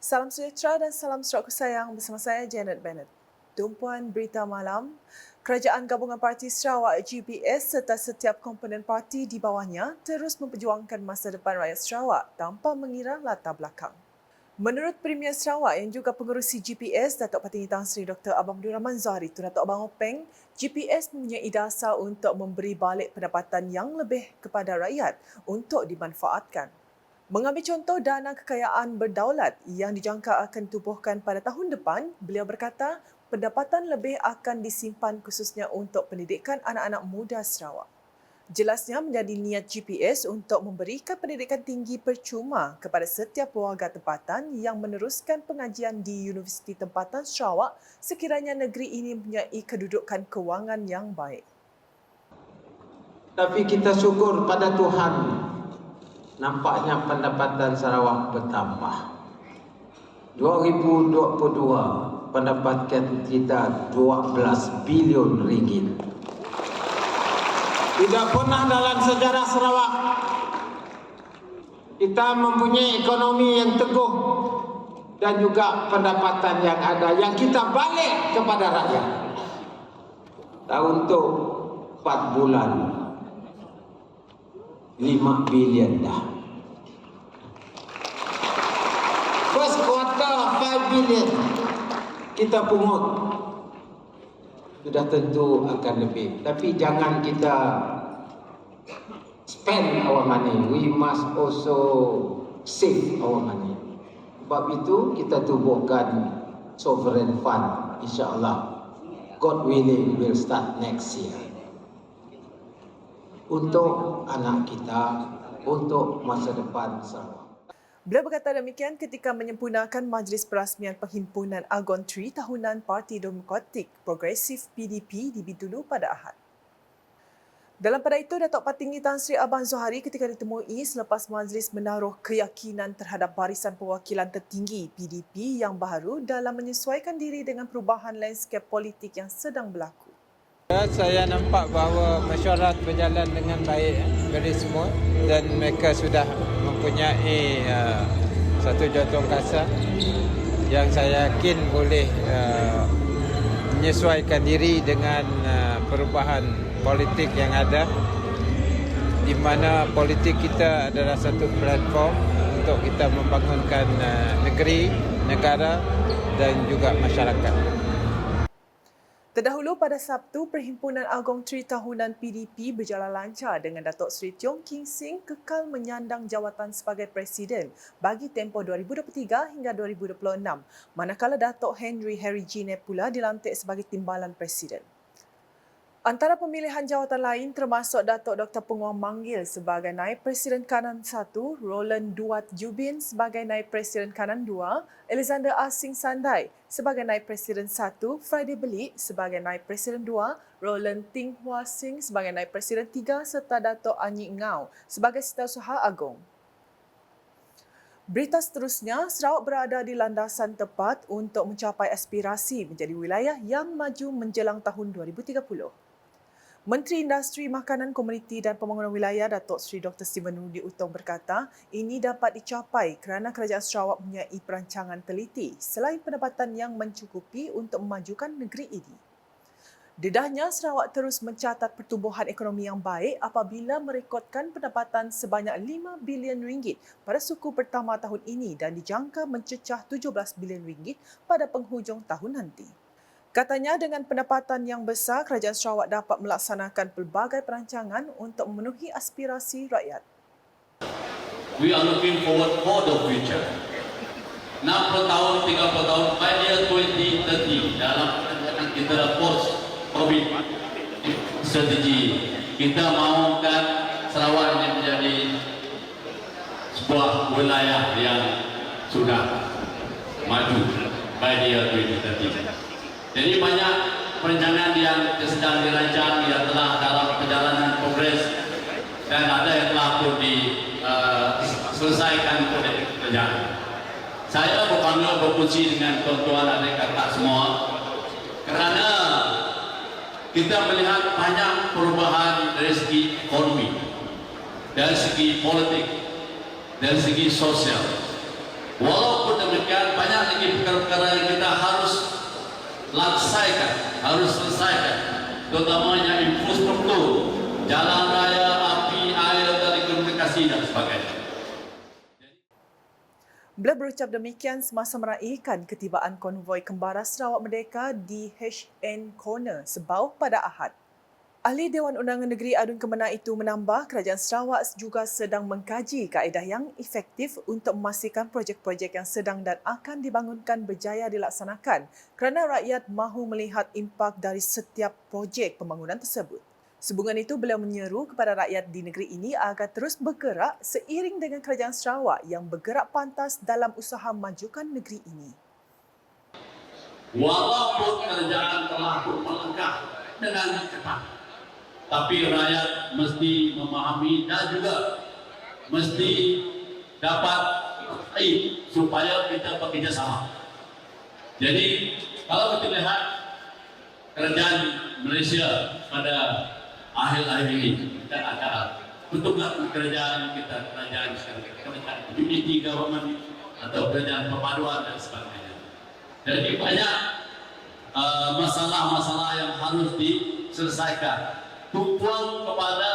Salam sejahtera dan salam serak sayang bersama saya Janet Bennett. Tumpuan berita malam, Kerajaan Gabungan Parti Sarawak GPS serta setiap komponen parti di bawahnya terus memperjuangkan masa depan rakyat Sarawak tanpa mengira latar belakang. Menurut Premier Sarawak yang juga pengerusi GPS, Datuk Patinggi Tan Sri Dr. Abang Abdul Rahman Zahari Tun Datuk Abang Openg, GPS mempunyai dasar untuk memberi balik pendapatan yang lebih kepada rakyat untuk dimanfaatkan. Mengambil contoh dana kekayaan berdaulat yang dijangka akan ditubuhkan pada tahun depan, beliau berkata pendapatan lebih akan disimpan khususnya untuk pendidikan anak-anak muda Sarawak. Jelasnya menjadi niat GPS untuk memberikan pendidikan tinggi percuma kepada setiap warga tempatan yang meneruskan pengajian di Universiti Tempatan Sarawak sekiranya negeri ini mempunyai kedudukan kewangan yang baik. Tapi kita syukur pada Tuhan, nampaknya pendapatan Sarawak bertambah. 2022 pendapatan kita 12 bilion ringgit. Tidak pernah dalam sejarah Sarawak kita mempunyai ekonomi yang teguh dan juga pendapatan yang ada yang kita balik kepada rakyat. Tahun tu 4 bulan 5 bilion dah. First quarter 5 bilion kita pungut. Sudah tentu akan lebih. Tapi jangan kita spend our money. We must also save our money. Sebab itu kita tubuhkan sovereign fund. InsyaAllah, God willing, will start next year. Untuk anak kita, untuk masa depan Sarawak. Beliau berkata demikian ketika menyempurnakan Majlis Perasmian Perhimpunan Argon 3 Tahunan Parti Demokratik Progresif PDP di Bintulu pada Ahad. Dalam pada itu, Datuk Patinggi Tan Sri Abang Zahari ketika ditemui selepas majlis menaruh keyakinan terhadap barisan perwakilan tertinggi PDP yang baru dalam menyesuaikan diri dengan perubahan landscape politik yang sedang berlaku. Saya nampak bahawa mesyuarat berjalan dengan baik dari semua dan mereka sudah mempunyai satu jawatan kasar yang saya yakin boleh menyesuaikan diri dengan perubahan politik yang ada, di mana politik kita adalah satu platform untuk kita membangunkan negeri, negara dan juga masyarakat. Terdahulu pada Sabtu, Perhimpunan Agong 3 Tahunan PDP berjalan lancar dengan Datuk Seri Tiong King Sing kekal menyandang jawatan sebagai Presiden bagi tempoh 2023 hingga 2026, manakala Datuk Henry Gine pula dilantik sebagai Timbalan Presiden. Antara pemilihan jawatan lain termasuk Datuk Dr. Penguang Manggil sebagai Naib Presiden Kanan 1, Roland Duat Jubin sebagai Naib Presiden Kanan 2, Alexander Asing Sandai sebagai Naib Presiden 1, Friday Belik sebagai Naib Presiden 2, Roland Ting Hua Sing sebagai Naib Presiden 3 serta Datuk Anyi Ngau sebagai Setiausaha Agong. Berita seterusnya, Sarawak berada di landasan tepat untuk mencapai aspirasi menjadi wilayah yang maju menjelang tahun 2030. Menteri Industri Makanan Komuniti dan Pembangunan Wilayah Datuk Seri Dr. Stephen Rudi Utong berkata ini dapat dicapai kerana Kerajaan Sarawak mempunyai perancangan teliti selain pendapatan yang mencukupi untuk memajukan negeri ini. Dedahnya, Sarawak terus mencatat pertumbuhan ekonomi yang baik apabila merekodkan pendapatan sebanyak 5 bilion ringgit pada suku pertama tahun ini dan dijangka mencecah 17 bilion ringgit pada penghujung tahun nanti. Katanya dengan pendapatan yang besar, Kerajaan Sarawak dapat melaksanakan pelbagai perancangan untuk memenuhi aspirasi rakyat. We are looking forward for the future. 60 tahun, 30 tahun, by year 2030 dalam perancangan kita post-COVID strategi. Kita mahukan Sarawak ini menjadi sebuah wilayah yang sudah maju by year 2030. Jadi banyak perencanaan yang sedang dirancang, yang telah dalam perjalanan progres dan ada yang telah pun diselesaikan oleh kerajaan. Saya berbangga berfungsi dengan tuan-tuan adik kakak semua kerana kita melihat banyak perubahan dari segi ekonomi, dari segi politik, dari segi sosial. Walaupun demikian, banyak perkara-perkara yang kita harus selesaikan, terutamanya infrastruktur, jalan raya, api, air, telekomunikasi dan sebagainya. Beliau berucap demikian semasa meraihkan ketibaan konvoi Kembara Sarawak Merdeka di HN Corner, Sebau pada Ahad. Ahli Dewan Undangan Negeri Adun Kemenang itu menambah kerajaan Sarawak juga sedang mengkaji kaedah yang efektif untuk memastikan projek-projek yang sedang dan akan dibangunkan berjaya dilaksanakan kerana rakyat mahu melihat impak dari setiap projek pembangunan tersebut. Sehubungan itu, beliau menyeru kepada rakyat di negeri ini agar terus bergerak seiring dengan kerajaan Sarawak yang bergerak pantas dalam usaha majukan negeri ini. Walaupun kerajaan telah melangkah dengan cepat, tapi rakyat mesti memahami dan juga mesti dapat supaya kita bekerjasama. Jadi kalau kita lihat kerajaan Malaysia pada akhir-akhir ini dan ada bentuklah kerajaan unity government atau kerajaan perpaduan dan sebagainya. Jadi banyak masalah-masalah yang harus diselesaikan. Tumpuan kepada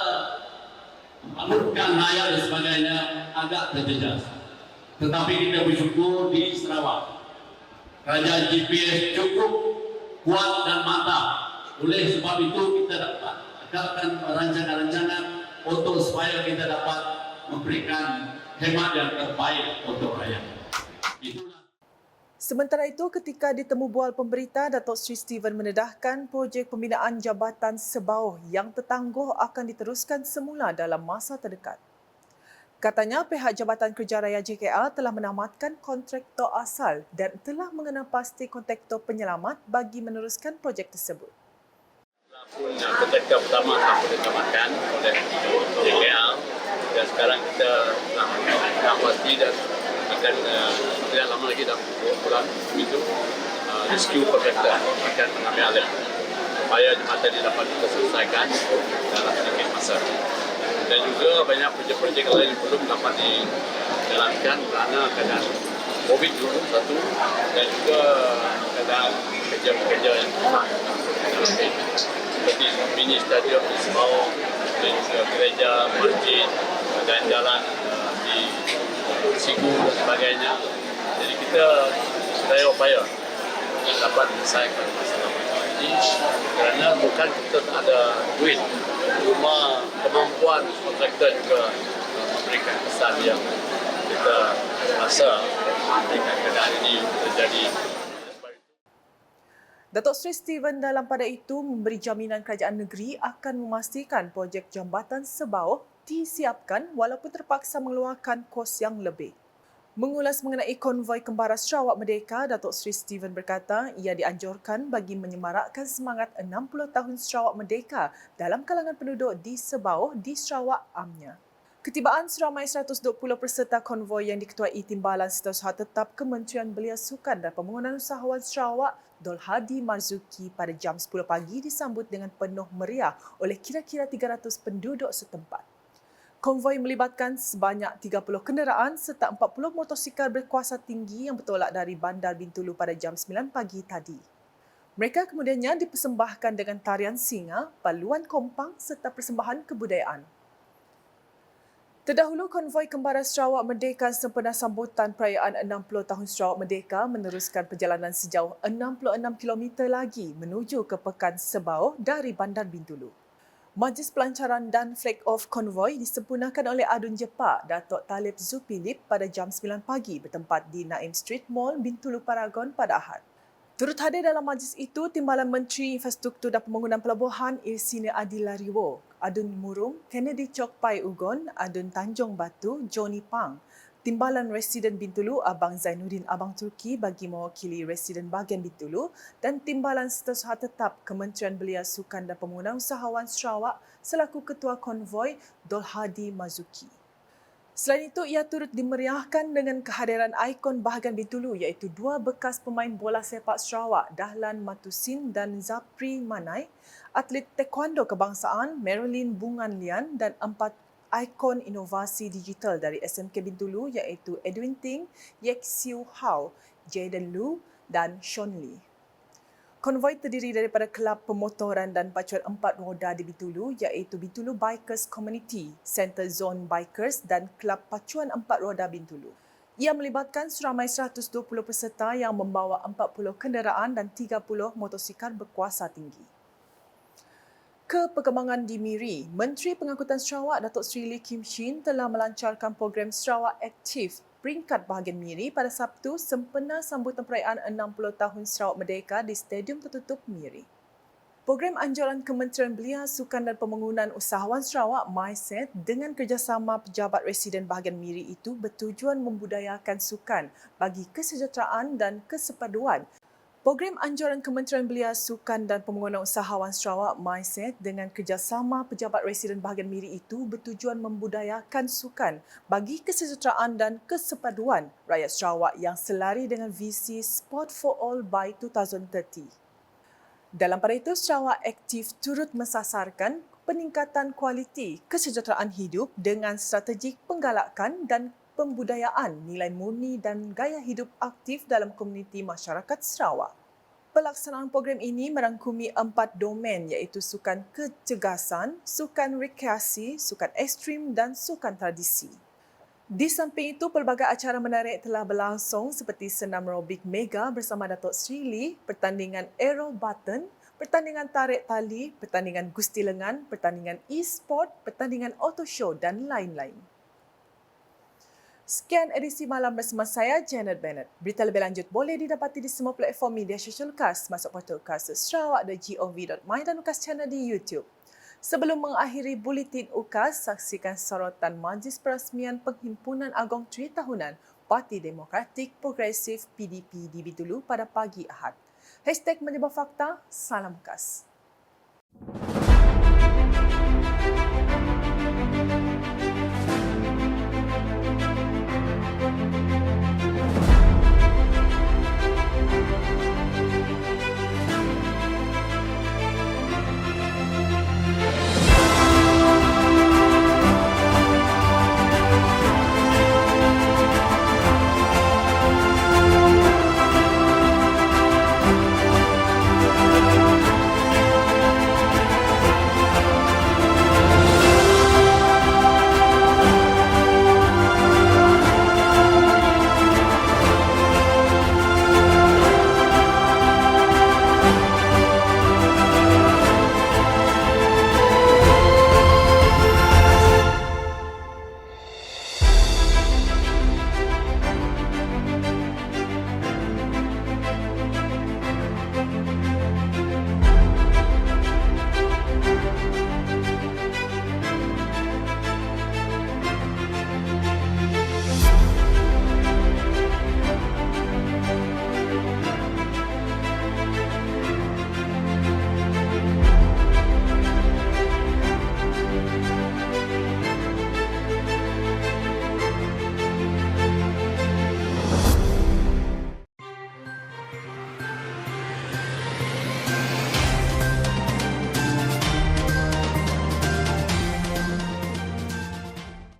membangunkan rakyat dan sebagainya agak terjejas. Tetapi kita bersyukur di Sarawak, kerajaan GPS cukup kuat dan mantap. Oleh sebab itu kita dapat akan rancangan-rancangan untuk supaya kita dapat memberikan hemat yang terbaik untuk rakyat. Sementara itu, ketika ditemu bual pemberita, Datuk Seri Steven mendedahkan projek pembinaan Jabatan Sebauh yang tertangguh akan diteruskan semula dalam masa terdekat. Katanya, pihak Jabatan Kerja Raya JKR telah menamatkan kontraktor asal dan telah mengenal pasti kontraktor penyelamat bagi meneruskan projek tersebut. Kontraktor pertama telah ditamatkan oleh JKR dan sekarang kita nak pasti dan akan tidak lama lagi dalam 2 bulan itu rescue kontraktor akan mengambil alih supaya jambatan ini dapat kita selesaikan dalam sedikit masa. Dan juga banyak projek-projek lain yang belum dapat dijalankan kerana keadaan COVID dulu satu dan juga keadaan kerja-kerja yang kurang seperti mini stadium di Sebau dan juga gereja, masjid dan jalan di Siku dan sebagainya. Jadi kita sedaya upaya untuk dapat menyelesaikan masalah ini kerana bukan kita tak ada duit, cuma kemampuan kontraktor juga memberikan kesan yang kita rasa memberikan keadaan ini terjadi. Datuk Seri Steven dalam pada itu memberi jaminan kerajaan negeri akan memastikan projek Jambatan Sebauh disiapkan walaupun terpaksa mengeluarkan kos yang lebih. Mengulas mengenai konvoi Kembara Sarawak Merdeka, Datuk Seri Steven berkata ia dianjurkan bagi menyemarakkan semangat 60 tahun Sarawak Merdeka dalam kalangan penduduk di Sebauh di Sarawak amnya. Ketibaan seramai 120 peserta konvoi yang diketuai Timbalan Setiausaha Tetap Kementerian Belia Sukan dan Pembangunan Usahawan Sarawak Dol Hadi Marzuki pada jam 10 pagi disambut dengan penuh meriah oleh kira-kira 300 penduduk setempat. Konvoi melibatkan sebanyak 30 kenderaan serta 40 motosikal berkuasa tinggi yang bertolak dari Bandar Bintulu pada jam 9 pagi tadi. Mereka kemudiannya dipersembahkan dengan tarian singa, paluan kompang serta persembahan kebudayaan. Terdahulu, konvoi Kembara Sarawak Merdeka sempena sambutan perayaan 60 tahun Sarawak Merdeka meneruskan perjalanan sejauh 66 km lagi menuju ke Pekan Sebauh dari Bandar Bintulu. Majlis pelancaran dan flag off konvoi disempurnakan oleh Adun Jepak Datuk Talib Zulkifli pada jam 9 pagi bertempat di Naim Street Mall, Bintulu Paragon pada Ahad. Turut hadir dalam majlis itu Timbalan Menteri Infrastruktur dan Pembangunan Pelabuhan Irsina Adilariwo, Adun Murung, Kennedy Chok Pai Ugon, Adun Tanjung Batu, Johnny Pang, Timbalan Residen Bintulu Abang Zainuddin Abang Turki bagi mewakili Residen Bahagian Bintulu dan Timbalan Setiausaha Tetap Kementerian Belia Sukan dan Pembangunan Usahawan Sarawak selaku Ketua Konvoi Dol Hadi Marzuki. Selain itu, ia turut dimeriahkan dengan kehadiran ikon bahagian Bintulu iaitu 2 bekas pemain bola sepak Sarawak, Dahlan Matusin dan Zapri Manai, atlet taekwondo kebangsaan Marilyn Bungan Lian dan 4 ikon inovasi digital dari SMK Bintulu iaitu Edwin Ting, Yek Siu Hao, Jaden Lu dan Sean Lee. Konvoi terdiri daripada kelab pemotoran dan pacuan 4 roda di Bintulu iaitu Bintulu Bikers Community, Center Zone Bikers dan kelab pacuan 4 roda Bintulu. Ia melibatkan seramai 120 peserta yang membawa 40 kenderaan dan 30 motosikal berkuasa tinggi. Perkembangan di Miri, Menteri Pengangkutan Sarawak Datuk Seri Lee Kim Shin telah melancarkan program Sarawak Aktif peringkat bahagian Miri pada Sabtu sempena sambutan perayaan 60 tahun Sarawak Merdeka di Stadium Tertutup Miri. Program anjuran Kementerian Belia, Sukan dan Pembangunan Usahawan Sarawak MySet dengan kerjasama pejabat residen bahagian Miri itu bertujuan membudayakan sukan bagi kesejahteraan dan kesepaduan. Program anjuran Kementerian Belia, Sukan dan Pembangunan Usahawan Sarawak MySet dengan kerjasama pejabat residen bahagian Miri itu bertujuan membudayakan sukan bagi kesejahteraan dan kesepaduan rakyat Sarawak yang selari dengan visi Sport for All by 2030. Dalam pada itu, Sarawak Aktif turut mensasarkan peningkatan kualiti kesejahteraan hidup dengan strategi penggalakan dan pembudayaan nilai murni dan gaya hidup aktif dalam komuniti masyarakat Sarawak. Pelaksanaan program ini merangkumi 4 domen iaitu sukan kecergasan, sukan rekreasi, sukan ekstrim dan sukan tradisi. Di samping itu, pelbagai acara menarik telah berlangsung seperti senam aerobik mega bersama Datuk Seri Lee, pertandingan aero button, pertandingan tarik tali, pertandingan gusti lengan, pertandingan e-sport, pertandingan auto show dan lain-lain. Sekian edisi malam bersama saya, Janet Bennett. Berita lebih lanjut boleh didapati di semua platform media sosial UKAS, masuk portal UKAS sarawak.gov.my dan UKAS Channel di YouTube. Sebelum mengakhiri buletin UKAS, saksikan sorotan Majlis Perasmian Penghimpunan Agong Tri Tahunan Parti Demokratik Progresif PDP di Bintulu pada pagi Ahad. #menyebar fakta, salam UKAS.